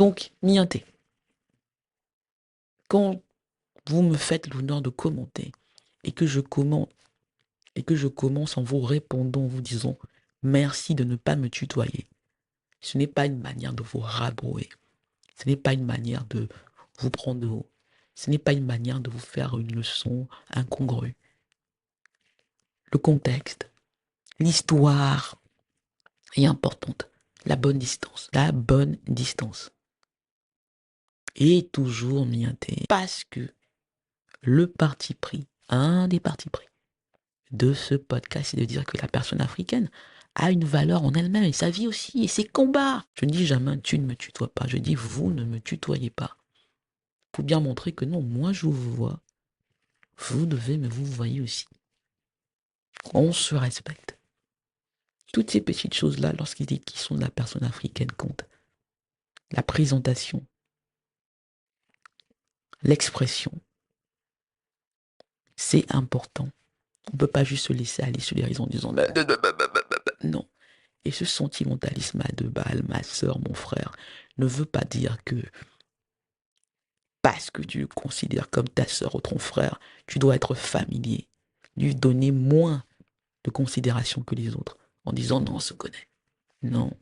Donc, Mienté, quand vous me faites l'honneur de commenter et que je commente et que je commence en vous répondant, en vous disant merci de ne pas me tutoyer, ce n'est pas une manière de vous rabrouer. Ce n'est pas une manière de vous prendre de haut. Ce n'est pas une manière de vous faire une leçon incongrue. Le contexte, l'histoire est importante. La bonne distance. La bonne distance. Et toujours mienté. Parce que le parti pris, un des partis pris de ce podcast, c'est de dire que la personne africaine a une valeur en elle-même et sa vie aussi et ses combats. Je ne dis jamais tu ne me tutoies pas. Je dis vous ne me tutoyez pas. Pour bien montrer que non, moi je vous vois. Vous devez, mais vous voyez aussi. On se respecte. Toutes ces petites choses-là, lorsqu'ils disent qu'ils sont de la personne africaine, comptent. La présentation, l'expression, c'est important. On ne peut pas juste se laisser aller sur les raisons en disant non. Et ce sentimentalisme à deux balles, ma soeur, mon frère, ne veut pas dire que parce que tu le considères comme ta soeur ou ton frère, tu dois être familier, lui donner moins de considération que les autres, en disant non, on se connaît. Non.